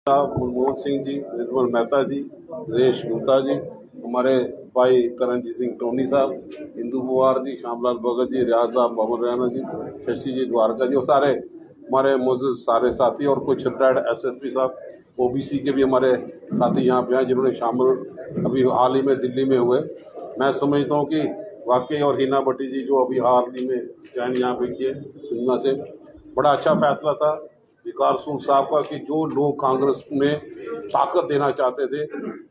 साहब, मनमोहन सिंह जी, निर्मल मेहता जी, दिनेश गुप्ता जी, हमारे भाई करणजीत सिंह टोनी साहब, इंदु पवार जी, श्यामलाल भगत जी, रियाज साहब, मोहम्मद रैना जी, शशि जी द्वारका जी और सारे हमारे मौजूद सारे साथी और कुछ रिटायर्ड एसएसपी साहब, ओबीसी के भी हमारे साथी यहाँ पे हैं जिन्होंने शामिल अभी हाल ही में दिल्ली में हुए। मैं समझता हूँ कि वाकई और हिना भट्टी जी जो अभी हाल ही में ज्वाइन यहाँ पे किए सुनना से, बड़ा अच्छा फैसला था विकास सूद साहब का कि जो लोग कांग्रेस में ताकत देना चाहते थे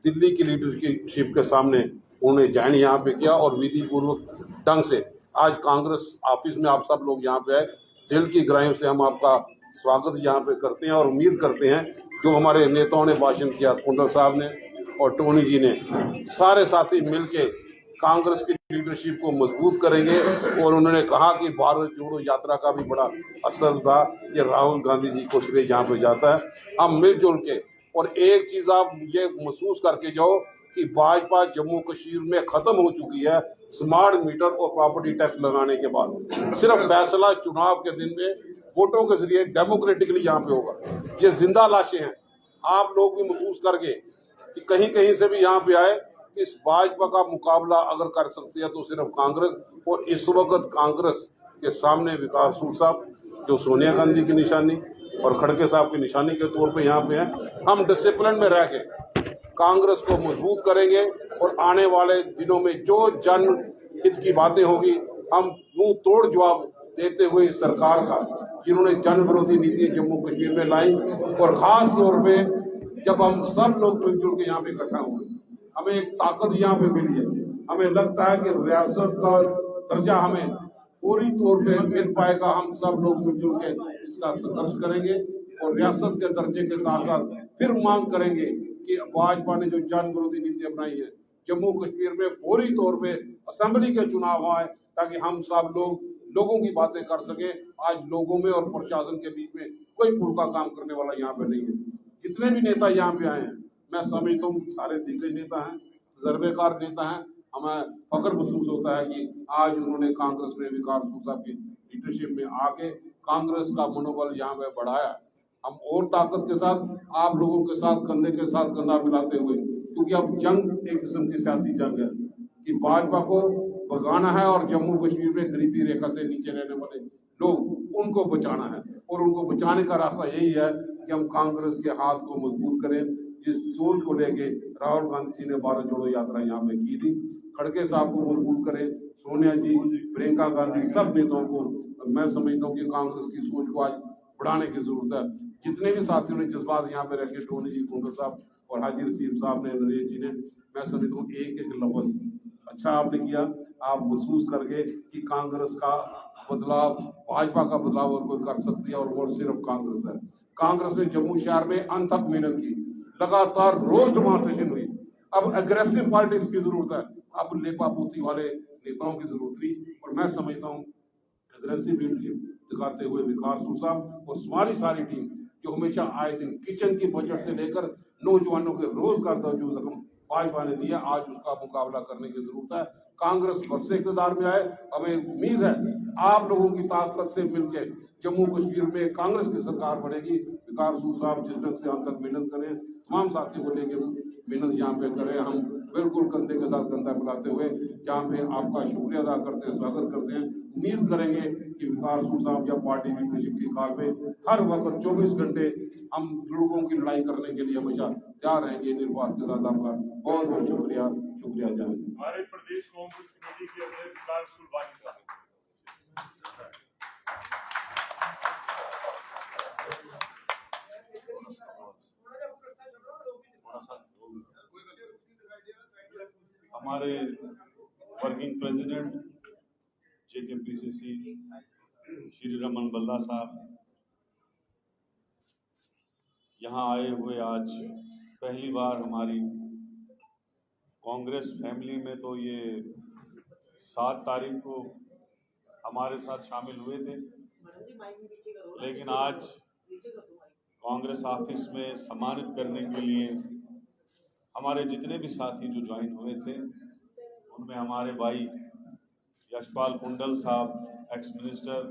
दिल्ली की लीडरशिप के सामने उन्होंने ज्वाइन यहाँ पे किया और विधि पूर्वक ढंग से आज कांग्रेस ऑफिस में आप सब लोग यहाँ पे आए। दिल की गहराइयों से हम आपका स्वागत यहाँ पे करते हैं और उम्मीद करते हैं जो हमारे नेताओं ने भाषण किया, कुंडल साहब ने और टोनी जी ने, सारे साथी मिलके कांग्रेस की लीडरशिप को मजबूत करेंगे। और उन्होंने कहा कि भारत जोड़ो यात्रा का भी बड़ा असर था कि राहुल गांधी जी को श्रेय जहाँ पे जाता है। हम मिलजुल के और एक चीज आप ये महसूस करके जाओ कि भाजपा जम्मू कश्मीर में खत्म हो चुकी है स्मार्ट मीटर और प्रॉपर्टी टैक्स लगाने के बाद। सिर्फ फैसला चुनाव के दिन में वोटों के जरिए डेमोक्रेटिकली यहाँ पे होगा। ये जिंदा लाशें हैं, आप लोग भी महसूस करके कि कहीं कहीं से भी यहाँ पे आए, इस भाजपा का मुकाबला अगर कर सकती है तो सिर्फ कांग्रेस। और इस वक्त कांग्रेस के सामने विकास सूद साहब जो सोनिया गांधी की निशानी और खड़गे साहब की निशानी के तौर पे यहाँ पे हैं। हम डिसिप्लिन में रह के कांग्रेस को मजबूत करेंगे और आने वाले दिनों में जो जन हित की बातें होगी हम मुंह तोड़ जवाब देते हुए इस सरकार का जिन्होंने जन विरोधी नीति जम्मू कश्मीर में लाई। और खास तौर पे जब हम सब लोग मिलजुल के यहाँ पे इकट्ठा हुए, हमें एक ताकत यहाँ पे मिली है। हमें लगता है कि रियासत का दर्जा हमें पूरी तौर पे मिल पाएगा। हम सब लोग मिलजुल के इसका संघर्ष करेंगे और रियासत के दर्जे के साथ साथ फिर मांग करेंगे कि भाजपा ने जो जन विरोधी नीति अपनाई है जम्मू कश्मीर में फौरी तौर पे असेंबली के चुनाव आए ताकि हम सब लोग लोगों की बातें कर सके। आज लोगों में और प्रशासन के बीच में कोई पुल का काम करने वाला यहाँ पे नहीं है। जितने भी नेता यहाँ पे आए हैं मैं समझता हूँ सारे दिग्गज नेता हैं, तजर्बेकार नेता हैं। हमें फख्र महसूस होता है कि आज उन्होंने कांग्रेस में विकास सूद साहब की लीडरशिप में आके कांग्रेस का मनोबल यहाँ पे बढ़ाया। हम और ताकत के साथ आप लोगों के साथ कंधे के साथ कंधा मिलाते हुए, क्योंकि अब जंग एक किस्म की सियासी जंग है कि भाजपा को भगाना है और जम्मू कश्मीर में गरीबी रेखा से नीचे रहने वाले लोग उनको बचाना है। और उनको बचाने का रास्ता यही है कि हम कांग्रेस के हाथ को मजबूत करें। जिस सोच को लेके राहुल गांधी जी ने भारत जोड़ो यात्रा यहाँ पे की थी, खड़गे साहब को मजबूत करें, सोनिया जी, प्रियंका गांधी, सब नेताओं को मैं समझता हूँ कि कांग्रेस की सोच को आज बढ़ाने की जरूरत है। जितने भी साथियों ने जज्बात यहाँ पे रखे, टोनी जी, कुंडल साहब और हाजी रसीफ साहब ने, नरेश जी ने, मैं समझता हूँ एक एक लफ्ज अच्छा आपने किया। आप महसूस करके कि कांग्रेस का बदलाव, भाजपा का बदलाव और कोई कर सकती है और वो सिर्फ कांग्रेस है। कांग्रेस ने जम्मू शहर में अंत तक मेहनत की, लगातार रोज डेमोन्स्ट्रेशन हुई। अब एग्रेसिव पॉलिटिक्स की जरूरत है, अब लेपापोती वाले नेताओं की जरूरत थी। और मैं समझता हूँ एग्रेसिव लीडरशिप दिखाते हुए विकास सूद साहब और हमारी सारी टीम जो हमेशा आए दिन किचन की बजट से लेकर नौजवानों के रोजगार का जो रकम भाजपा ने दिया, आज उसका मुकाबला करने की जरूरत है। कांग्रेस फिर से इक़्तिदार में आए, हमें उम्मीद है आप लोगों की ताकत से मिलकर जम्मू कश्मीर में कांग्रेस की सरकार बनेगी। विकास सूद साहब जिस ढंग से हम तक मेहनत करें, तमाम साथियों को लेकर मेहनत यहाँ पे करें, हम बिल्कुल कंधे के साथ कंधा मिलाते हुए जहाँ पे आपका शुक्रिया अदा करते हैं, स्वागत करते हैं। उम्मीद करेंगे कि विकास सूद साहब या पार्टी लीडरशिप की काल में हर वक्त 24 घंटे हम लोगों की लड़ाई करने के लिए हमेशा तैयार रहेंगे। निर्वास के साथ आपका बहुत बहुत शुक्रिया। शुक्रिया जान। हमारे प्रदेश कांग्रेस कमेटी के अध्यक्ष विकास सुरवानी साहब। हमारे working president JKPCC Shri Raman बल्ला साहब यहाँ आए हुए, आज पहली बार हमारी कांग्रेस फैमिली में तो ये 7 तारीख को हमारे साथ शामिल हुए थे, लेकिन आज कांग्रेस ऑफिस में सम्मानित करने के लिए हमारे जितने भी साथी जो ज्वाइन हुए थे उनमें हमारे भाई यशपाल कुंडल साहब, एक्स मिनिस्टर,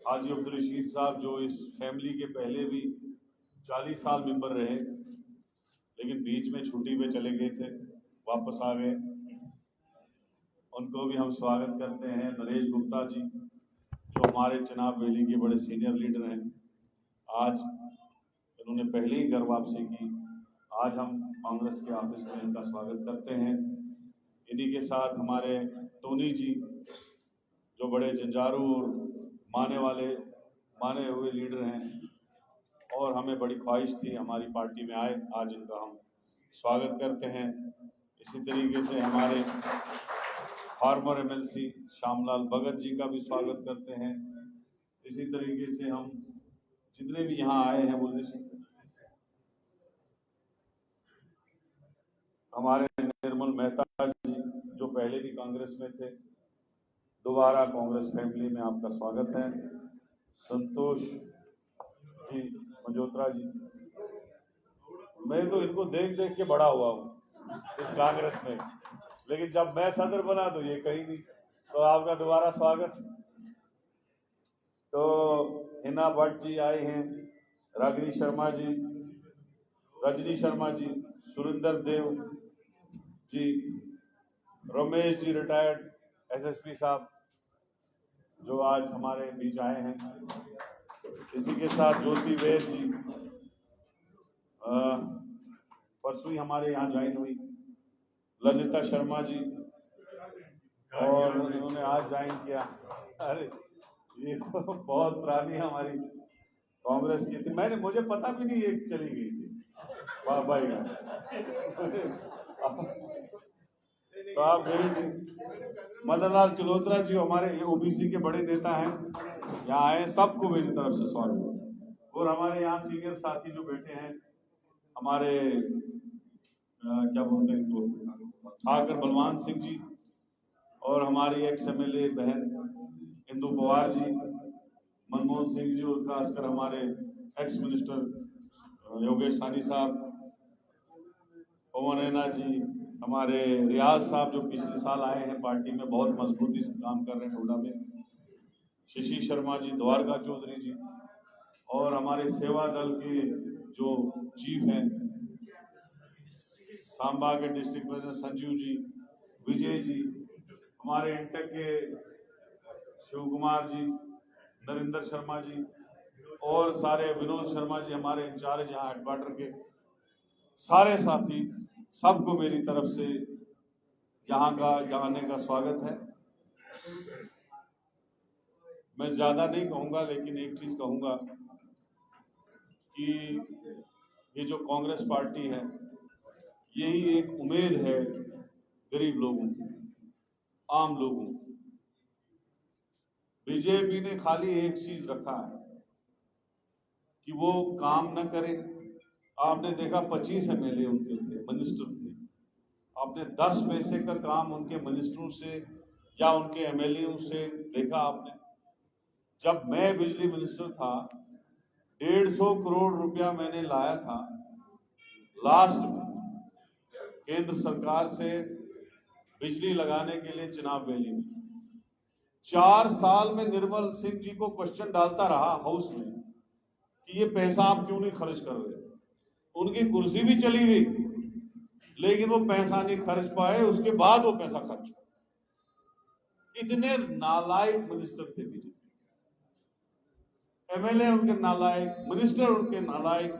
हाजी अब्दुल रशीद साहब जो इस फैमिली के पहले भी 40 साल मेंबर रहे, लेकिन बीच में छुट्टी पे चले गए थे, वापस आ गए। उनको भी हम स्वागत करते हैं। नरेश गुप्ता जी, जो हमारे चनाब वैली के बड़े सीनियर लीडर हैं, आज इन्होंने पहले ही घर वापसी की। आज हम कांग्रेस के ऑफिस में इनका स्वागत करते हैं। इन्हीं के साथ हमारे टोनी जी, जो बड़े जंजारू और माने हुए लीडर हैं, और हमें बड़ी ख्वाहिश थी हमारी पार्टी में आए, आज इनका हम स्वागत करते हैं। इसी तरीके से हमारे फार्मर एमएलसी श्यामलाल भगत जी का भी स्वागत करते हैं। इसी तरीके से हम जितने भी यहाँ आए हैं, वो हमारे निर्मल मेहता जी, जो पहले भी कांग्रेस में थे, दोबारा कांग्रेस फैमिली में आपका स्वागत है। संतोष जी मजोत्रा जी, मैं तो इनको देख देख के बड़ा हुआ हूँ इस कांग्रेस में, लेकिन जब मैं सदर बना तो ये कहीं नहीं, तो आपका दोबारा स्वागत। तो हिना भट्ट जी आए हैं, रागिनी शर्मा जी, रजनी शर्मा जी, सुरेंद्र देव जी, रमेश जी रिटायर्ड एसएसपी साहब, जो आज हमारे बीच आए हैं। इसी के साथ ज्योति वैद जी, परसों ही हमारे यहाँ ज्वाइन हुई। ललिता शर्मा जी, और उन्होंने आज ज्वाइन किया। अरे ये तो बहुत पुरानी हमारी कांग्रेस की थी, मुझे पता भी नहीं ये चली गई थी। वाह भाई, तो आप मदनलाल चलोत्रा जी, हमारे ये ओबीसी के बड़े नेता हैं, यहाँ आए, सबको मेरी तरफ से स्वागत। और हमारे यहाँ सीनियर साथी जो बैठे हैं, हमारे क्या बोलते हैं इनको, ठाकर बलवान सिंह जी, और हमारी एक्स एमएलए बहन इंदु पवार जी, मनमोहन सिंह जी, और खासकर हमारे एक्स मिनिस्टर योगेश सानी साहब, पवन रैना जी, हमारे रियाज साहब जो पिछले साल आए हैं पार्टी में, बहुत मजबूती से काम कर रहे हैं हुडा में, शशि शर्मा जी, द्वारका चौधरी जी, और हमारे सेवा दल के जो चीफ हैं, सांबा के डिस्ट्रिक्ट प्रेसिडेंट संजीव जी, विजय जी, हमारे इंटेक के शिव कुमार जी, नरेंद्र शर्मा जी, और सारे विनोद शर्मा जी, हमारे इंचार्ज यहाँ हेडक्वार्टर के सारे साथी, सबको मेरी तरफ से यहाँ आने का स्वागत है। मैं ज्यादा नहीं कहूंगा, लेकिन एक चीज कहूंगा कि ये जो कांग्रेस पार्टी है, यही एक उम्मीद है गरीब लोगों की, आम लोगों की। बीजेपी ने खाली एक चीज रखा है कि वो काम न करे। आपने देखा 25 एमएलए उनके थे, मिनिस्टर थे, आपने 10 पैसे का काम उनके मिनिस्टरों से या उनके एमएलए से देखा आपने? जब मैं बिजली मिनिस्टर था, 150 करोड़ रुपया मैंने लाया था लास्ट में केंद्र सरकार से बिजली लगाने के लिए चनाब वैली में। 4 साल में निर्मल सिंह जी को क्वेश्चन डालता रहा हाउस में कि ये पैसा आप क्यों नहीं खर्च कर रहे। उनकी कुर्सी भी चली गई, लेकिन वो पैसा नहीं खर्च पाए, उसके बाद वो पैसा खर्च हुआ। इतने नालायक मिनिस्टर थे बीजेपी, एमएलए उनके नालायक, मिनिस्टर उनके नालायक,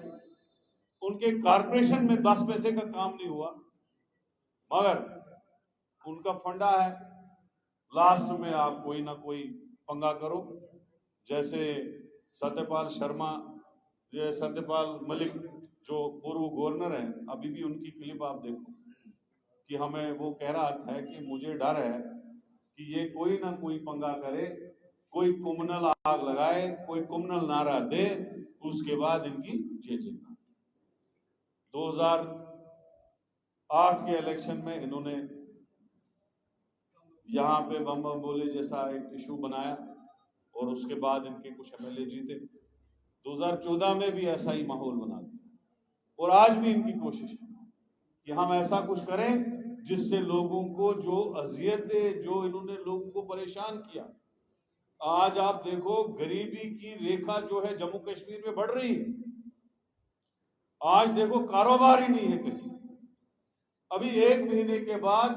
उनके कारपोरेशन में 10 पैसे का काम नहीं हुआ। मगर उनका फंडा है, लास्ट में आप कोई ना कोई पंगा करो। जैसे सत्यपाल मलिक जो पूर्व गवर्नर हैं, अभी भी उनकी क्लिप आप देखो कि हमें वो कह रहा था कि मुझे डर है कि ये कोई ना कोई पंगा करे, कोई कुमनल आग लगाए, कोई कुमनल नारा दे, उसके बाद इनकी जय। 2008 के इलेक्शन में इन्होंने यहाँ पे बम बम बोले जैसा एक इशू बनाया, और उसके बाद इनके कुछ एमएलए जीते। 2014 में भी ऐसा ही माहौल बना दिया, और आज भी इनकी कोशिश है कि हम ऐसा कुछ करें जिससे लोगों को जो अजियतें, जो इन्होंने लोगों को परेशान किया, आज आप देखो गरीबी की रेखा जो है जम्मू कश्मीर में बढ़ रही है। आज देखो कारोबार ही नहीं है कहीं। अभी 1 महीने के बाद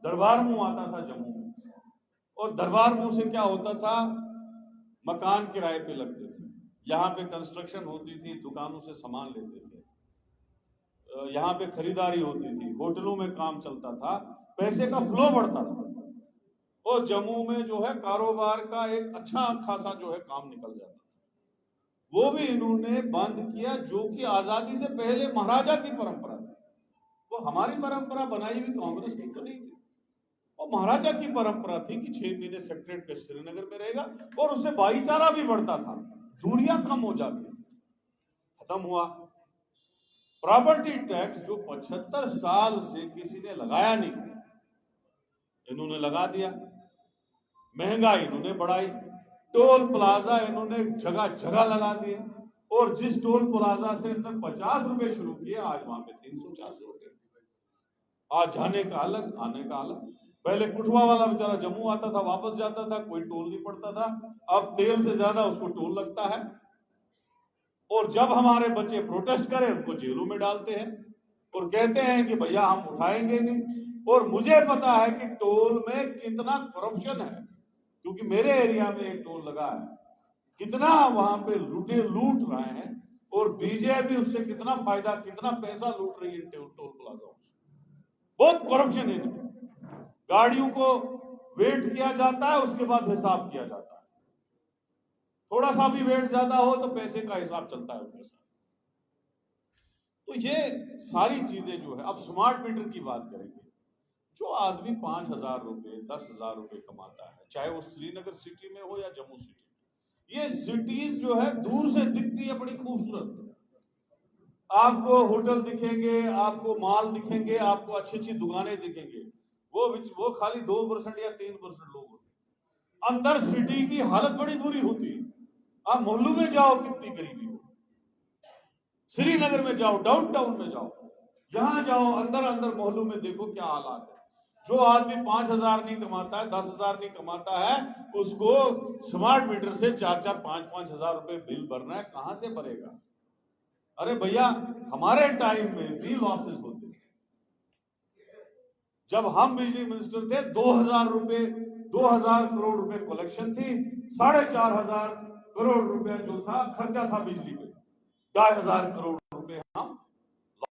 दरबार मुंह आता था जम्मू में, और दरबार मुंह से क्या होता था, मकान किराए पे लगते थे, यहाँ पे कंस्ट्रक्शन होती थी, दुकानों से सामान लेते थे, यहाँ पे खरीदारी होती थी, होटलों में काम चलता था, पैसे का फ्लो बढ़ता था, और जम्मू में जो है कारोबार का एक अच्छा खासा जो है काम निकल जाता था। वो भी इन्होंने बंद किया, जो कि आजादी से पहले महाराजा की परंपरा थी। वो हमारी परंपरा बनाई हुई कांग्रेस की तो नहीं थी, वो महाराजा की परंपरा थी कि 6 महीने सेक्रेटरी के श्रीनगर में रहेगा, और उससे भाईचारा भी बढ़ता था, दूरियां कम हो जाती, खत्म हुआ। प्रॉपर्टी टैक्स जो 75 साल से किसी ने लगाया नहीं, इन्होंने लगा दिया। महंगाई इन्होंने बढ़ाई, टोल प्लाजा इन्होंने जगह जगह लगा दिए, और जिस टोल प्लाजा से इन्होंने 50 रुपए शुरू किए, आज वहां पे 300-400 रुपए। आज जाने का अलग, आने का अलग। पहले कुठवा वाला बेचारा जम्मू आता था, वापस जाता था, कोई टोल नहीं पड़ता था, अब तेल से ज्यादा उसको टोल लगता है। और जब हमारे बच्चे प्रोटेस्ट करें, उनको जेलों में डालते हैं और कहते हैं कि भैया हम उठाएंगे नहीं। और मुझे पता है कि टोल में कितना करप्शन है, क्योंकि मेरे एरिया में एक टोल लगा है, कितना वहां पे लूट रहे हैं, और बीजेपी उससे कितना फायदा, कितना पैसा लूट रही है टोल प्लाजा से। बहुत करप्शन है इनमें। गाड़ियों को वेट किया जाता है, उसके बाद हिसाब किया जाता है, थोड़ा सा भी वेट ज्यादा हो तो पैसे का हिसाब चलता है उनके साथ। तो ये सारी चीजें जो है, अब स्मार्ट मीटर की बात करेंगे। जो आदमी 5,000 रुपए 10,000 रुपए कमाता है, चाहे वो श्रीनगर सिटी में हो या जम्मू सिटी में, ये सिटीज जो है दूर से दिखती है बड़ी खूबसूरत, आपको होटल दिखेंगे, आपको मॉल दिखेंगे, आपको अच्छी अच्छी दुकानें दिखेंगे, वो खाली 2% या 3% लोग होते हैं। अंदर सिटी की हालत बड़ी बुरी होती है। आप मोहल्लों में जाओ, कितनी गरीबी हो, श्रीनगर में जाओ, डाउनटाउन में जाओ, जहां जाओ, अंदर अंदर मोहल्लों में देखो क्या हालात है। जो आदमी 5,000 नहीं कमाता है, 10,000 नहीं कमाता है, उसको स्मार्ट मीटर से 4-4, 5-5 हजार रुपए बिल भरना है, कहां से भरेगा? अरे भैया, हमारे टाइम में भी लॉसेस होते थे। जब हम बिजली मिनिस्टर थे, 2,000 करोड़ रुपए कलेक्शन थी, 4,500 करोड़ रुपए जो था खर्चा था बिजली पे, 2,500 करोड़ रुपए हम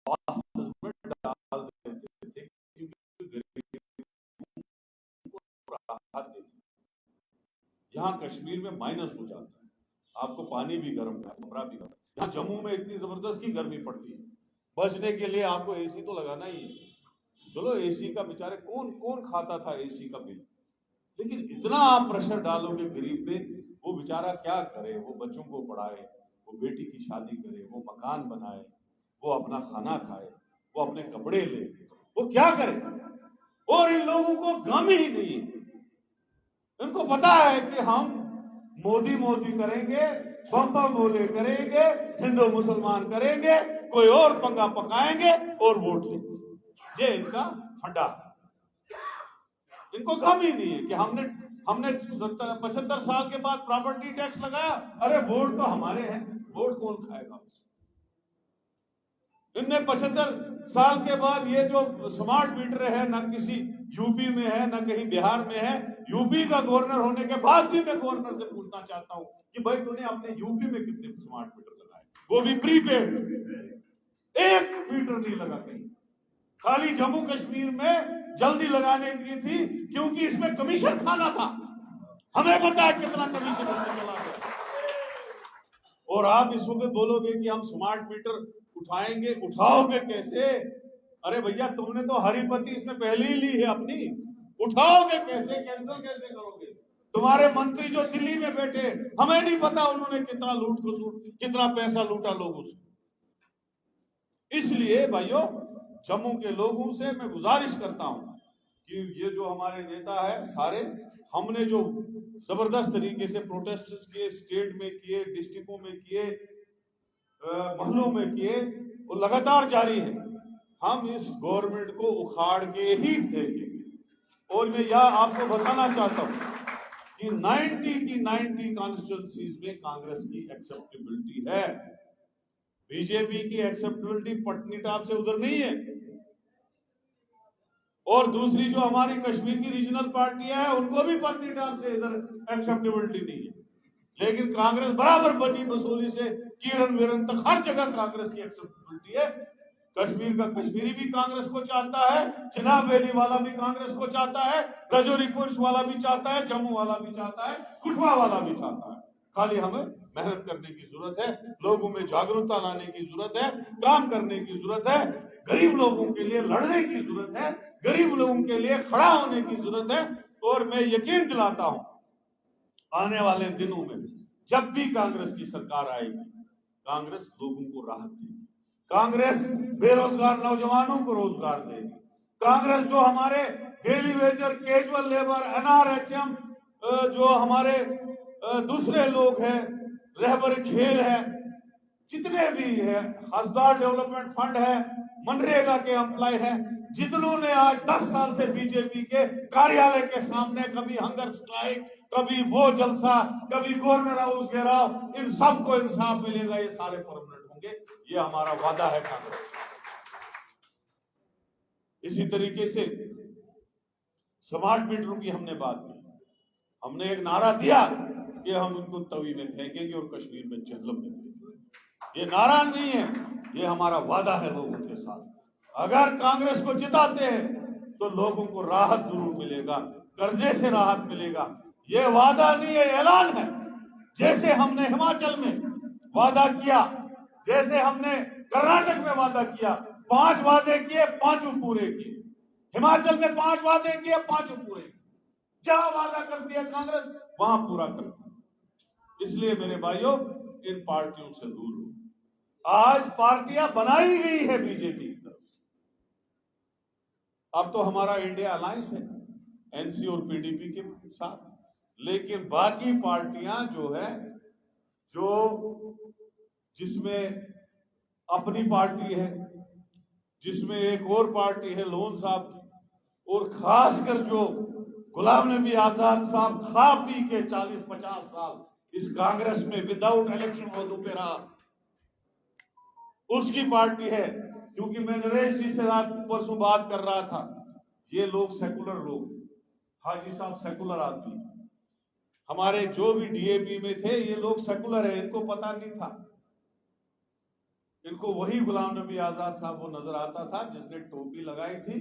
लॉसेस में डाल देते थे, क्योंकि गरीबों को राहत देनी। यहाँ कश्मीर में माइनस हो जाता है, आपको पानी भी गर्म है, कमरा भी गर्म है। यहाँ जम्मू में इतनी जबरदस्त की गर्मी पड़ती है, बचने के लिए आपको एसी तो लगाना ही है। चलो एसी का बेचारे कौन कौन खाता था एसी का बिल, लेकिन इतना आप प्रेशर डालोगे गरीब पे, वो बेचारा क्या करे? वो बच्चों को पढ़ाए, वो बेटी की शादी करे, वो मकान बनाए, वो अपना खाना खाए, वो अपने कपड़े ले, वो क्या करे? और इन लोगों को गम ही नहीं है। इनको पता है कि हम मोदी मोदी करेंगे, बम बम बोले करेंगे, हिंदू मुसलमान करेंगे, कोई और पंगा पकाएंगे और वोट लेंगे। ये इनका फंडा। इनको गम ही नहीं है कि हमने 75 साल के बाद प्रॉपर्टी टैक्स लगाया, अरे वोट तो हमारे हैं, वोट कौन खाएगा उससे? इनने 75 साल के बाद ये जो स्मार्ट मीटर है, ना किसी यूपी में है, ना कहीं बिहार में है। यूपी का गवर्नर होने के बाद भी मैं गवर्नर से पूछना चाहता हूं कि भाई तूने अपने यूपी में कितने स्मार्ट मीटर लगाए, वो भी प्रीपेड, 1 मीटर नहीं लगा कहीं। खाली जम्मू कश्मीर में जल्दी लगाने की थी, क्योंकि इसमें कमीशन खाना था। हमें पता है कितना कमीशन इसमें चला गया। और आप इस वक्त बोलोगे कि हम स्मार्ट मीटर उठाएंगे, उठाओगे कैसे? अरे भैया, तुमने तो हरिपति इसमें पहले ही ली है अपनी, उठाओगे कैसे? कैंसिल कैसे करोगे? तुम्हारे मंत्री जो दिल्ली में बैठे, हमें नहीं पता उन्होंने कितना लूट खसूट, कितना पैसा लूटा लोगों से। इसलिए भाइयों, जम्मू के लोगों से मैं गुजारिश करता हूं कि ये जो हमारे नेता है सारे, हमने जो जबरदस्त तरीके से प्रोटेस्ट किए, स्टेट में किए, डिस्ट्रिक्टों में किए, मोहल्लों में किए, वो लगातार जारी है। हम इस गवर्नमेंट को उखाड़ के ही फेंकेंगे। और मैं यह आपको बताना चाहता हूं कि 90 की 90 कॉन्स्टिट्यूंसीज में कांग्रेस की एक्सेप्टेबिलिटी है। बीजेपी की एक्सेप्टेबिलिटी पटनीटॉप से उधर नहीं है, और दूसरी जो हमारी कश्मीर की रीजनल पार्टियां हैं उनको भी पटनीटॉप से इधर एक्सेप्टेबिलिटी नहीं है। लेकिन कांग्रेस बराबर बनी बसोली से किरण विरन तक हर जगह कांग्रेस की एक्सेप्टेबिलिटी है। कश्मीर का कश्मीरी भी कांग्रेस को चाहता है, चिनाब वैली वाला भी कांग्रेस को चाहता है, रजौरी पुंछ वाला भी चाहता है, जम्मू वाला भी चाहता है, कठुआ वाला भी चाहता है। खाली हमें मेहनत करने की जरूरत है, लोगों में जागरूकता लाने की जरूरत है, काम करने की जरूरत है, गरीब लोगों के लिए लड़ने की जरूरत है, गरीब लोगों के लिए खड़ा होने की जरूरत है। और मैं यकीन दिलाता हूं आने वाले दिनों में जब भी कांग्रेस की सरकार आएगी, कांग्रेस लोगों को राहत देगी, कांग्रेस बेरोजगार नौजवानों को रोजगार देगी, कांग्रेस जो हमारे daily Vaser, casual labour, NRHM, जो हमारे दूसरे लोग हैं, रहबर खेल है, जितने भी है, हसदार डेवलपमेंट फंड है, मनरेगा के एम्प्लॉय है, जितनों ने आज 10 साल से बीजेपी के कार्यालय के सामने कभी हंगर स्ट्राइक, कभी वो जलसा, कभी गवर्नर हाउस घेराव, इन सबको इंसाफ मिलेगा, ये सारे परमानेंट होंगे, ये हमारा वादा है कांग्रेस। इसी तरीके से स्मार्ट मीटरों की हमने बात की, हमने एक नारा दिया कि हम उनको तवी में फेंकेंगे और कश्मीर में जहलम में फेंकेंगे। ये नारा नहीं है, ये हमारा वादा है लोगों के साथ। अगर कांग्रेस को जिताते हैं तो लोगों को राहत जरूर मिलेगा, कर्जे से राहत मिलेगा। ये वादा नहीं है, ऐलान है। जैसे हमने हिमाचल में वादा किया, जैसे हमने कर्नाटक में वादा किया, 5 वादे किए, 5 पूरे किए। हिमाचल में 5 वादे किए, 5 पूरे किए। जहां वादा कर दिया कांग्रेस वहां पूरा कर दिया। इसलिए मेरे भाइयों, इन पार्टियों से दूर हो। आज पार्टियां बनाई गई है बीजेपी की तरफ। अब तो हमारा इंडिया अलायंस है एनसी और पीडीपी के साथ, लेकिन बाकी पार्टियां जो है, जो जिसमें अपनी पार्टी है, जिसमें एक और पार्टी है लोन साहब की, और खासकर जो गुलाम नबी आजाद साहब खा पी के 40-50 साल इस कांग्रेस में विदाउट इलेक्शन ओहदों पे रहा, उसकी पार्टी है। क्योंकि मैं नरेश जी से रात परसों बात कर रहा था, ये लोग सेकुलर लोग, हाजी साहब सेकुलर आदमी, हमारे जो भी डीएपी में थे ये लोग सेकुलर है, इनको पता नहीं था। इनको वही गुलाम नबी आजाद साहब वो नजर आता था जिसने टोपी लगाई थी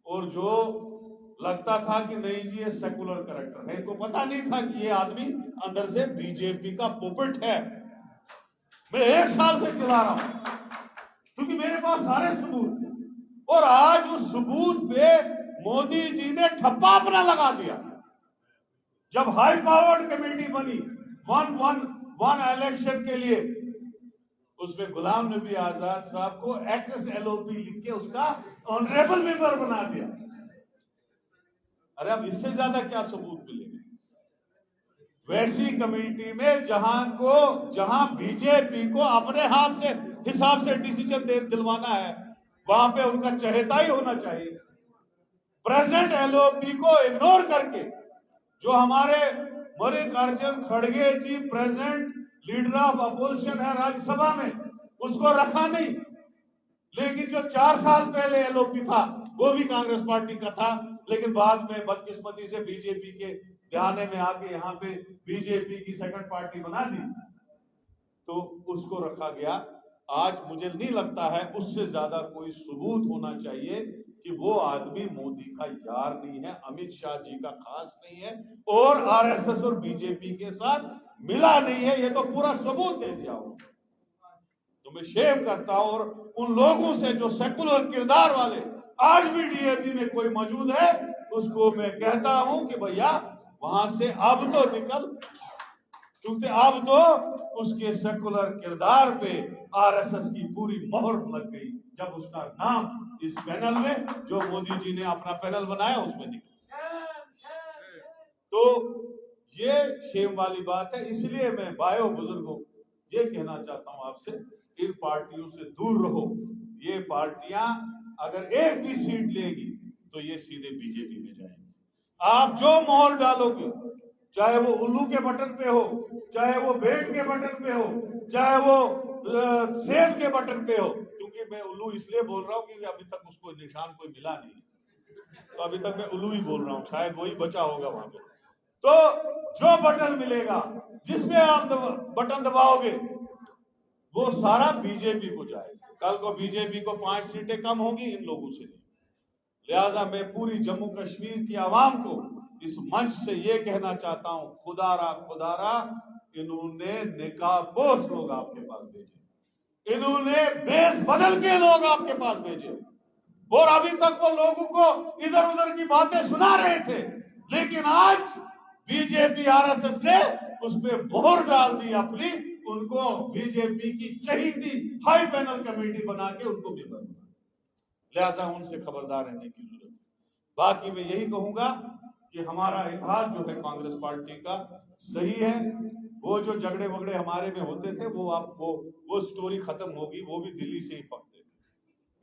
और जो लगता था कि नहीं जी ये सेकुलर कैरेक्टर है। इनको पता नहीं था कि ये आदमी अंदर से बीजेपी का पुपेट है। मैं 1 साल से चला रहा हूं क्योंकि मेरे पास सारे सबूत थे, और आज उस सबूत पे मोदी जी ने ठप्पा अपना लगा दिया। जब हाई पावर्ड कमेटी बनी वन इलेक्शन के लिए, उसमें गुलाम नबी आजाद साहब को एक्स एलओपी लिख के उसका ऑनरेबल मेंबर बना दिया। अरे अब इससे ज्यादा क्या सबूत मिलेगा? वैसी कमेटी में जहां बीजेपी को अपने हाथ से हिसाब से डिसीजन दिलवाना है, वहां पे उनका चहेता ही होना चाहिए। प्रेजेंट एलओपी को इग्नोर करके जो हमारे मल्लिकार्जुन खड़गे जी प्रेजेंट लीडर ऑफ अपोजिशन है राज्यसभा में, उसको रखा नहीं। लेकिन जो 4 साल पहले एलओपी था वो भी कांग्रेस पार्टी का था, लेकिन बाद में बदकिस्मती से बीजेपी के ध्यान में आके यहाँ पे बीजेपी की सेकंड पार्टी बना दी, तो उसको रखा गया। आज मुझे नहीं लगता है उससे ज्यादा कोई सबूत होना चाहिए कि वो आदमी मोदी का यार नहीं है, अमित शाह जी का खास नहीं है, और आरएसएस और बीजेपी के साथ मिला नहीं है। ये तो पूरा सबूत दे दिया हूं। तो मैं शेम करता हूं, और उन लोगों से जो सेकुलर किरदार वाले आज भी डीएपी में कोई मौजूद है, उसको मैं कहता हूं कि भैया वहां से अब तो निकल, क्योंकि अब तो उसके सेकुलर किरदार पे आरएसएस की पूरी मोहर लग गई जब उसका नाम इस पैनल में, जो मोदी जी ने अपना पैनल बनाया, उसमें निकला। तो ये शेम वाली बात है। इसलिए मैं भाइयों बुजुर्गों ये कहना चाहता हूं आपसे, इन पार्टियों से दूर रहो। ये पार्टियां अगर एक भी सीट लेगी तो ये सीधे बीजेपी में जाएंगी। आप जो मोहर डालोगे, चाहे वो उल्लू के बटन पे हो, चाहे वो बेट के बटन पे हो, चाहे वो सेब के बटन पे हो, क्योंकि मैं उल्लू इसलिए बोल रहा हूं क्योंकि अभी तक उसको निशान कोई मिला नहीं, तो अभी तक मैं उल्लू ही बोल रहा हूं, शायद वही बचा होगा वहां पे। तो जो बटन मिलेगा, जिसमें आप बटन दबाओगे, वो सारा बीजेपी को जाएगा। कल को बीजेपी को 5 सीटें कम होंगी इन लोगों से। लिहाजा मैं पूरी जम्मू कश्मीर की आवाम को इस मंच से ये कहना चाहता हूं, खुदारा इन्होंने निकाहपोश लोग आपके पास भेजे, इन्होंने बेस बदल के लोग आपके पास भेजे, और अभी तक वो लोगों को इधर उधर की बातें सुना रहे थे, लेकिन आज बीजेपी आरएसएस ने उस पर मोहर डाल दी अपनी, उनको बीजेपी की चहीती हाई पैनल कमेटी बना के उनको भी बना। लिहाजा उनसे खबरदार रहने की जरूरत है। बाकी मैं यही कहूंगा कि हमारा इतिहास जो है कांग्रेस पार्टी का सही है। वो जो झगड़े वगड़े हमारे में होते थे वो स्टोरी खत्म होगी, वो भी दिल्ली से ही पकते थे।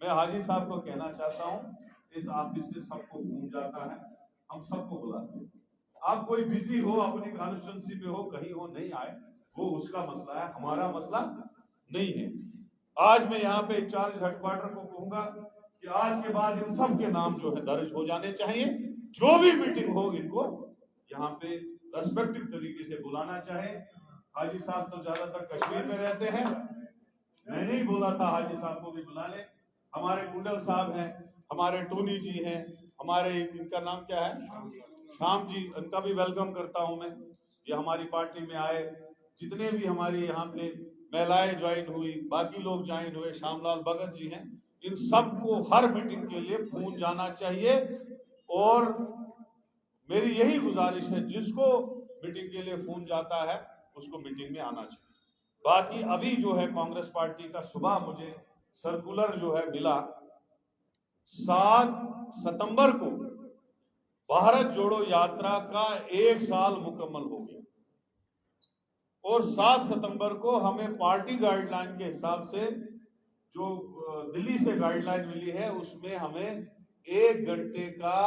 मैं हाजी साहब को कहना चाहता हूं, इस ऑफिस से सबको घूम जाता है, हम सबको बुलाते हैं। आप कोई बिजी हो, अपनी कॉन्स्टिट्यूंसी में हो, कहीं हो, नहीं आए, वो उसका मसला है, हमारा मसला नहीं है। आज मैं यहाँ पे इंचार्ज हेडक्वार्टर को कहूंगा कि आज के बाद इन सब के नाम जो है दर्ज हो जाने चाहिए। जो भी मीटिंग हो इनको यहाँ पे रेस्पेक्टिव तरीके से बुलाना चाहे। हाजी साहब तो ज्यादातर कश्मीर में रहते हैं, मैंने ही बोला था हाजी साहब को भी बुला ले। हमारे कुंडल साहब हैं, हमारे टोनी जी हैं, हमारे इनका नाम क्या है, श्याम जी, इनका भी वेलकम करता हूं मैं। ये हमारी पार्टी में आए, जितने भी हमारी यहाँ पे महिलाएं ज्वाइन हुई, बाकी लोग ज्वाइन हुए, श्यामलाल भगत जी हैं, इन सबको हर मीटिंग के लिए फोन जाना चाहिए। और मेरी यही गुजारिश है, जिसको मीटिंग के लिए फोन जाता है उसको मीटिंग में आना चाहिए। बाकी अभी जो है कांग्रेस पार्टी का सुबह मुझे सर्कुलर जो है मिला, 7 सितंबर को भारत जोड़ो यात्रा का 1 साल मुकम्मल हो गया, और 7 सितंबर को हमें पार्टी गाइडलाइन के हिसाब से जो दिल्ली से गाइडलाइन मिली है, उसमें हमें 1 घंटे का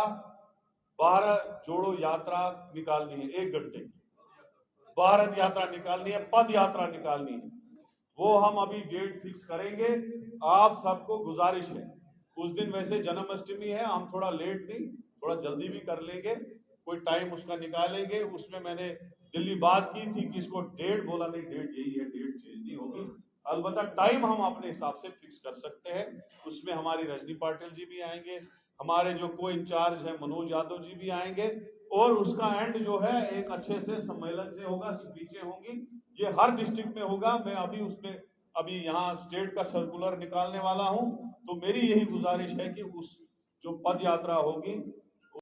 भारत जोड़ो यात्रा निकालनी है। 1 घंटे की भारत यात्रा निकालनी है, पद यात्रा निकालनी है। वो हम अभी डेट फिक्स करेंगे। आप सबको गुजारिश है, उस दिन वैसे जन्माष्टमी है, हम थोड़ा लेट नहीं, थोड़ा जल्दी भी कर लेंगे, कोई टाइम उसका निकालेंगे। उसमें मैंने दिल्ली बात की थी कि इसको डेट बोला, नहीं डेट यही है, डेट चेंज नहीं होगी, अलबत्ता टाइम हम अपने हिसाब से फिक्स कर सकते हैं। उसमें हमारी रजनी पाटिल जी भी आएंगे, हमारे जो को इंचार्ज है मनोज यादव जी भी आएंगे, और उसका एंड जो है एक अच्छे से सम्मेलन से होगा, स्पीचें होंगी, ये हर डिस्ट्रिक्ट में होगा। मैं अभी उसमें अभी यहाँ स्टेट का सर्कुलर निकालने वाला हूं, तो मेरी यही गुजारिश है कि उस जो पद यात्रा होगी